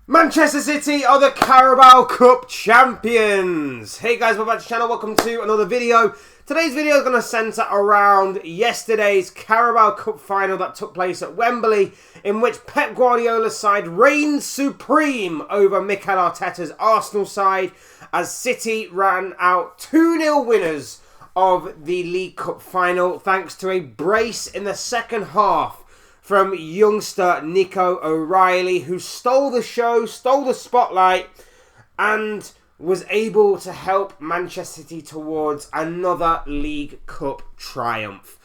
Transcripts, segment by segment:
Manchester City are the Carabao Cup champions. Hey guys, welcome back to the channel. Welcome to another video. Today's video is going to centre around yesterday's Carabao Cup final that took place at Wembley, in which Pep Guardiola's side reigned supreme over Mikel Arteta's Arsenal side as City ran out 2-0 winners of the League Cup final thanks to a brace in the second half from youngster Nico O'Reilly, who stole the show, stole the spotlight, and was able to help Manchester City towards another League Cup triumph.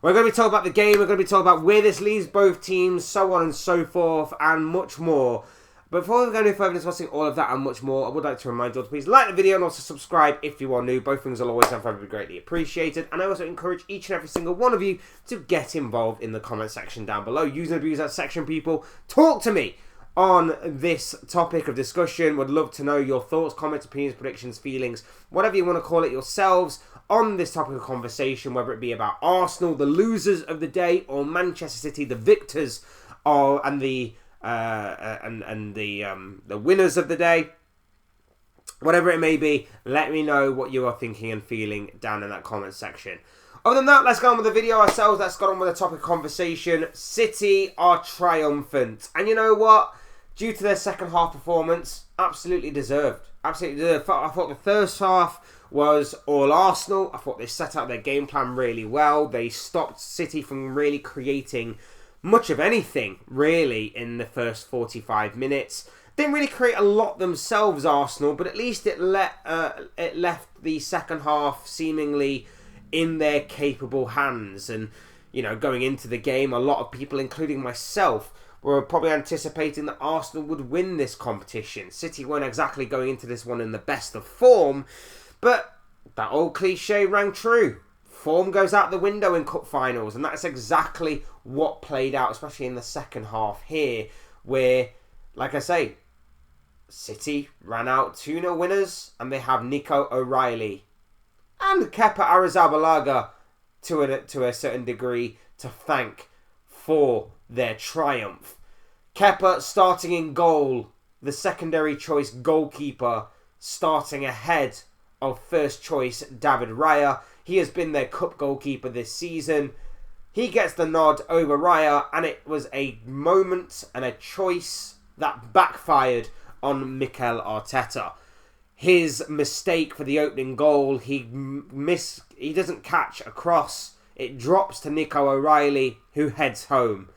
We're going to be talking about the game, we're going to be talking about where this leaves both teams, so on and so forth, and much more. But before we go any further discussing all of that and much more, I would like to remind you all to please like the video and also subscribe if you are new. Both things will always and forever be greatly appreciated. And I also encourage each and every single one of you to get involved in the comment section down below. Use and abuse that section, people. Talk to me on this topic of discussion. Would love to know your thoughts, comments, opinions, predictions, feelings, whatever you want to call it yourselves on this topic of conversation, whether it be about Arsenal, the losers of the day, or Manchester City, the victors, and the winners of the day. Whatever it may be, let me know what you are thinking and feeling down in that comment section. Other than that, let's go on with the video ourselves. Let's go on with the topic of conversation. City are triumphant. And you know what? Due to their second half performance, absolutely deserved. Absolutely deserved. I thought the first half was all Arsenal. I thought they set out their game plan really well. They stopped City from really creating much of anything, really, in the first 45 minutes. Didn't really create a lot themselves, Arsenal, but at least it left the second half seemingly in their capable hands. And, you know, going into the game, a lot of people, including myself, were probably anticipating that Arsenal would win this competition. City weren't exactly going into this one in the best of form, but that old cliche rang true. Form goes out the window in cup finals, and that's exactly what played out, especially in the second half here, where, like I say, City ran out 2-0 winners, and they have Nico O'Reilly and Kepa Arrizabalaga to a certain degree to thank for their triumph. Kepa starting in goal, the secondary choice goalkeeper, starting ahead of first choice David Raya. He has been their cup goalkeeper this season. He gets the nod over Raya, and it was a moment and a choice that backfired on Mikel Arteta. His mistake for the opening goal, he doesn't catch a cross. It drops to Nico O'Reilly, who heads home.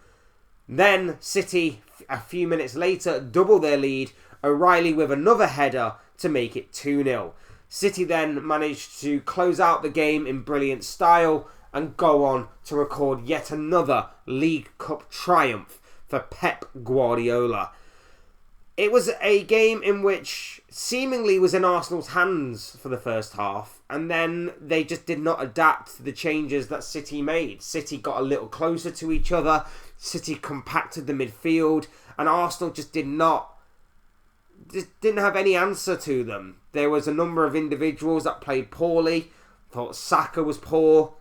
Then City, a few minutes later, double their lead. O'Reilly with another header to make it 2-0. City then managed to close out the game in brilliant style and go on to record yet another League Cup triumph for Pep Guardiola. It was a game in which seemingly was in Arsenal's hands for the first half, and then they just did not adapt to the changes that City made. City got a little closer to each other, City compacted the midfield, and Arsenal just didn't have any answer to them. There was a number of individuals that played poorly. I thought Saka was poor.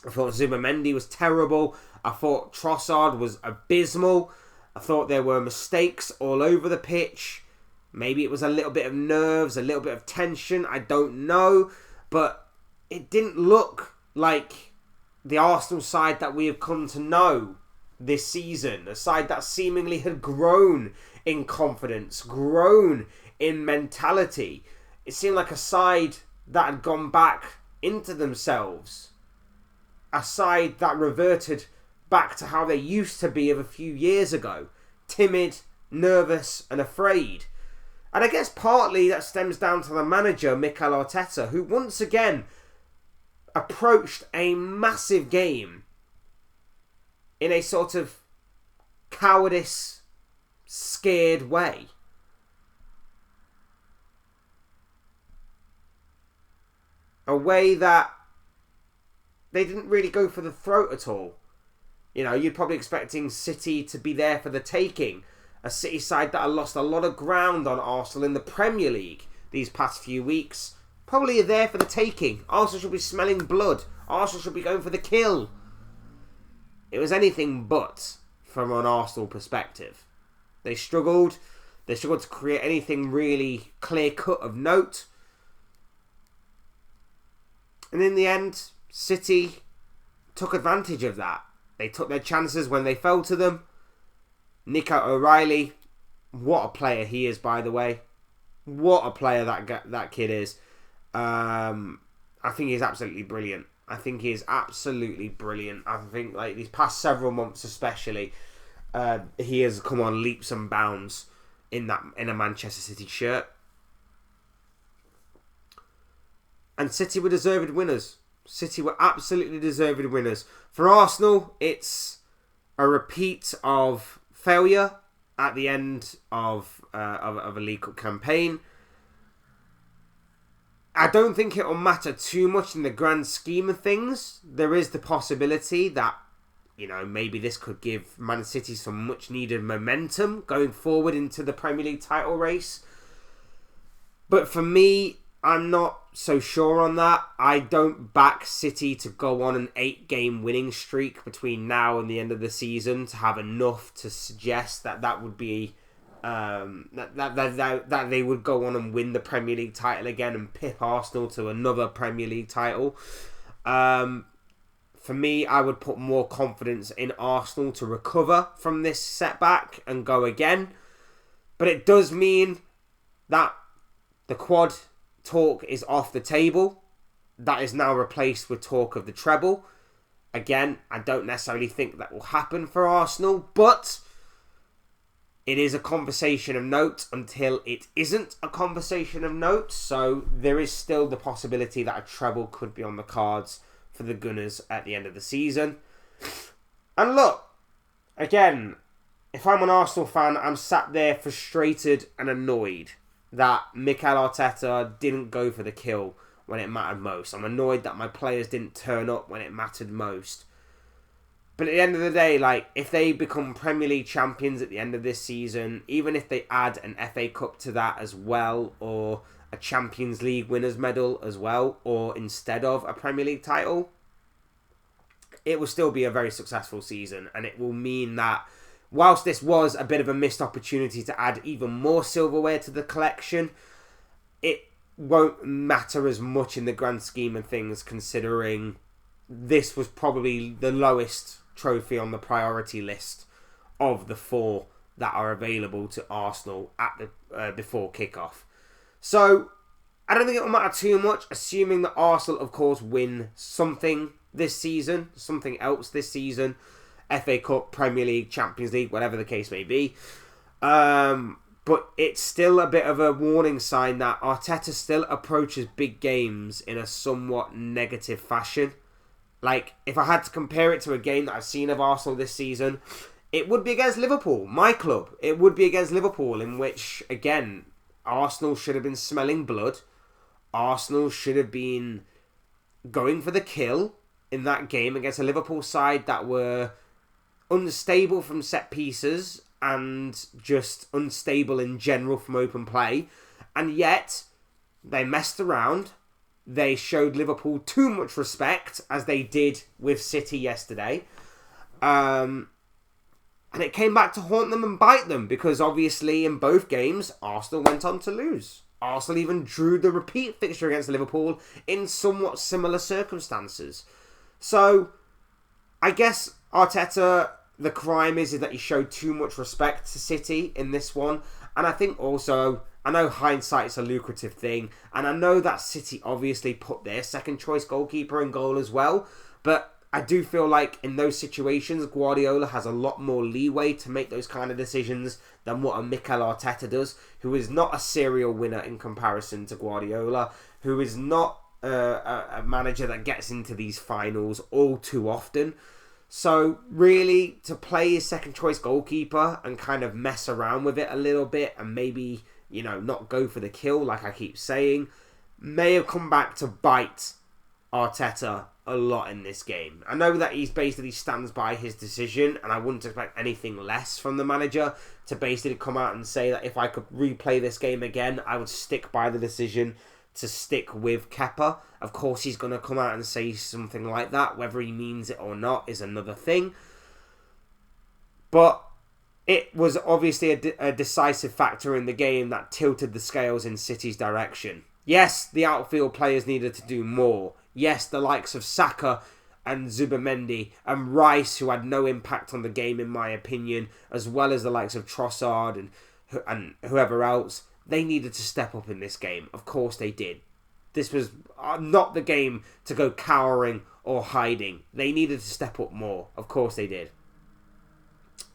I thought Zubimendi was terrible. I thought Trossard was abysmal. I thought there were mistakes all over the pitch. Maybe it was a little bit of nerves, a little bit of tension. I don't know. But it didn't look like the Arsenal side that we have come to know this season. A side that seemingly had grown in confidence, grown in mentality. It seemed like a side that had gone back into themselves. A side that reverted back to how they used to be of a few years ago. Timid, nervous and afraid. And I guess partly that stems down to the manager, Mikel Arteta, who once again approached a massive game in a sort of cowardice, scared way. A way that they didn't really go for the throat at all. You know, you're probably expecting City to be there for the taking. A City side that had lost a lot of ground on Arsenal in the Premier League these past few weeks. Probably there for the taking. Arsenal should be smelling blood. Arsenal should be going for the kill. It was anything but from an Arsenal perspective. They struggled. They struggled to create anything really clear-cut of note. And in the end, City took advantage of that. They took their chances when they fell to them. Nico O'Reilly, what a player he is, by the way. What a player that kid is. I think he's absolutely brilliant. I think these past several months especially, he has come on leaps and bounds in a Manchester City shirt. And City were deserved winners. City were absolutely deserved winners. For Arsenal, it's a repeat of failure at the end of a League Cup campaign. I don't think it will matter too much in the grand scheme of things. There is the possibility that, maybe this could give Man City some much needed momentum going forward into the Premier League title race. But for me, I'm not so sure on that. I don't back City to go on an 8-game winning streak between now and the end of the season to have enough to suggest that would be that they would go on and win the Premier League title again and pip Arsenal to another Premier League title. For me, I would put more confidence in Arsenal to recover from this setback and go again. But it does mean that the quad talk is off the table. That is now replaced with talk of the treble. Again, I don't necessarily think that will happen for Arsenal, but it is a conversation of note until it isn't a conversation of note. So there is still the possibility that a treble could be on the cards for the Gunners at the end of the season. And look, again, if I'm an Arsenal fan, I'm sat there frustrated and annoyed that Mikel Arteta didn't go for the kill when it mattered most. I'm annoyed that my players didn't turn up when it mattered most. But at the end of the day, if they become Premier League champions at the end of this season, even if they add an FA Cup to that as well, or a Champions League winners medal as well, or instead of a Premier League title, it will still be a very successful season. And it will mean that whilst this was a bit of a missed opportunity to add even more silverware to the collection, it won't matter as much in the grand scheme of things, considering this was probably the lowest trophy on the priority list of the 4 that are available to Arsenal at the before kickoff. So I don't think it will matter too much, assuming that Arsenal, of course, win something this season, something else this season. FA Cup, Premier League, Champions League, whatever the case may be. But it's still a bit of a warning sign that Arteta still approaches big games in a somewhat negative fashion. If I had to compare it to a game that I've seen of Arsenal this season, it would be against Liverpool, my club. It would be against Liverpool, in which, again, Arsenal should have been smelling blood. Arsenal should have been going for the kill in that game against a Liverpool side that were unstable from set pieces and just unstable in general from open play. And yet, they messed around. They showed Liverpool too much respect, as they did with City yesterday. And it came back to haunt them and bite them, because obviously in both games, Arsenal went on to lose. Arsenal even drew the repeat fixture against Liverpool in somewhat similar circumstances. So, I guess Arteta, the crime is that he showed too much respect to City in this one. And I think also, I know hindsight's a lucrative thing, and I know that City obviously put their second choice goalkeeper in goal as well, but I do feel like in those situations, Guardiola has a lot more leeway to make those kind of decisions than what a Mikel Arteta does, who is not a serial winner in comparison to Guardiola, who is not a manager that gets into these finals all too often. So really, to play his second choice goalkeeper and kind of mess around with it a little bit and maybe, not go for the kill like I keep saying, may have come back to bite Arteta a lot in this game. I know that he's basically stands by his decision, and I wouldn't expect anything less from the manager to basically come out and say that if I could replay this game again, I would stick by the decision to stick with Kepa. Of course, he's going to come out and say something like that. Whether he means it or not is another thing. But it was obviously a decisive factor in the game that tilted the scales in City's direction. Yes, the outfield players needed to do more. Yes, the likes of Saka and Zubimendi and Rice, who had no impact on the game in my opinion, as well as the likes of Trossard and whoever else, they needed to step up in this game. Of course they did. This was not the game to go cowering or hiding. They needed to step up more. Of course they did.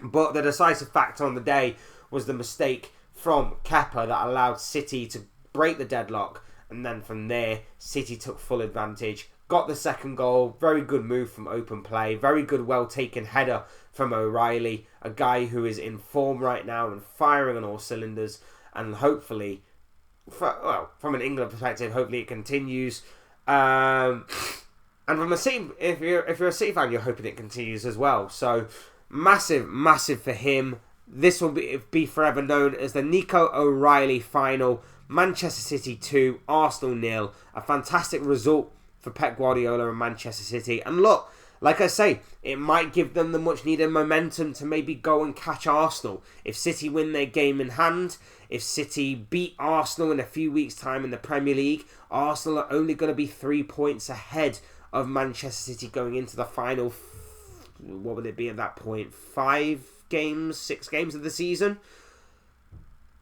But the decisive factor on the day was the mistake from Kepa that allowed City to break the deadlock. And then from there, City took full advantage. Got the second goal. Very good move from open play. Very good, well-taken header from O'Reilly. A guy who is in form right now and firing on all cylinders. And hopefully, from an England perspective, hopefully it continues. And from a City, if you're a City fan, you're hoping it continues as well. So massive for him. This will be forever known as the Nico O'Reilly final. Manchester City 2, Arsenal 0. A fantastic result for Pep Guardiola and Manchester City. And look, like I say, it might give them the much needed momentum to maybe go and catch Arsenal. If City win their game in hand, if City beat Arsenal in a few weeks' time in the Premier League, Arsenal are only going to be 3 points ahead of Manchester City going into the final, what would it be at that point? 6 games of the season?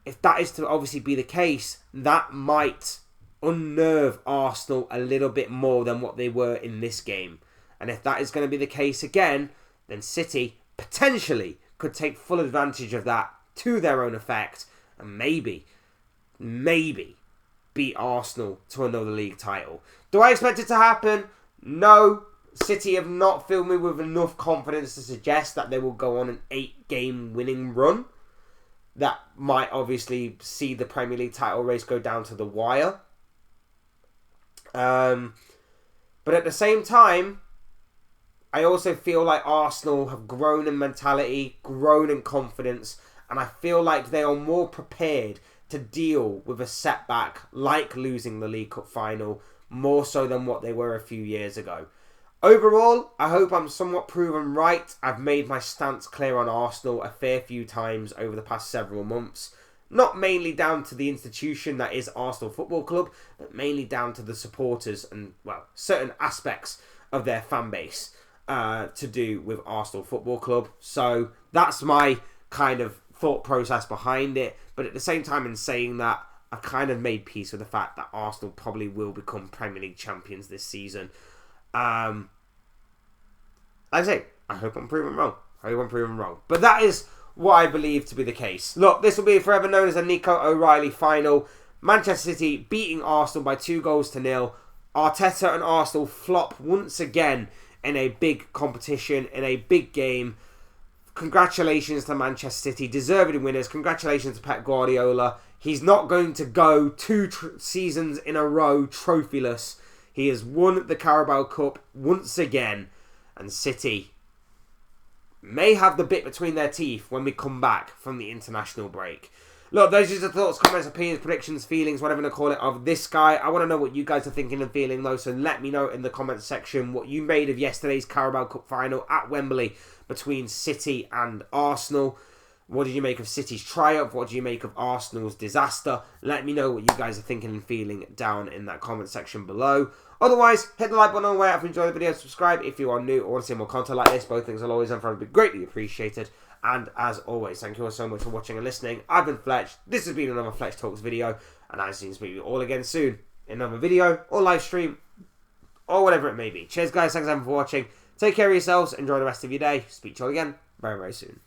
If that is to obviously be the case, that might unnerve Arsenal a little bit more than what they were in this game. And if that is going to be the case again, then City potentially could take full advantage of that to their own effect and maybe beat Arsenal to another league title. Do I expect it to happen? No. City have not filled me with enough confidence to suggest that they will go on an 8-game winning run. That might obviously see the Premier League title race go down to the wire. But at the same time, I also feel like Arsenal have grown in mentality, grown in confidence, and I feel like they are more prepared to deal with a setback like losing the League Cup final, more so than what they were a few years ago. Overall, I hope I'm somewhat proven right. I've made my stance clear on Arsenal a fair few times over the past several months. Not mainly down to the institution that is Arsenal Football Club, but mainly down to the supporters and, well, certain aspects of their fan base to do with Arsenal Football Club. So that's my kind of thought process behind it. But at the same time, in saying that, I've kind of made peace with the fact that Arsenal probably will become Premier League champions this season. Like I say, I hope I'm proven wrong. But that is what I believe to be the case. Look, this will be forever known as a Nico O'Reilly final. Manchester City beating Arsenal by 2-0. Arteta and Arsenal flop once again in a big competition, in a big game. Congratulations to Manchester City, deserving winners. Congratulations to Pep Guardiola. He's not going to go 2 seasons in a row trophyless. He has won the Carabao Cup once again. And City may have the bit between their teeth when we come back from the international break. Look, those are the thoughts, comments, opinions, predictions, feelings, whatever you want to call it, of this guy. I want to know what you guys are thinking and feeling, though, so let me know in the comments section what you made of yesterday's Carabao Cup final at Wembley between City and Arsenal. What did you make of City's triumph? What do you make of Arsenal's disaster? Let me know what you guys are thinking and feeling down in that comment section below. Otherwise, hit the like button on the way out if you enjoyed the video. Subscribe if you are new or want to see more content like this. Both things will always and forever be greatly appreciated. And as always, thank you all so much for watching and listening. I've been Fletch. This has been another Fletch Talks video. And I'll see you all again soon in another video or live stream or whatever it may be. Cheers, guys. Thanks everyone for watching. Take care of yourselves. Enjoy the rest of your day. Speak to you all again very, very soon.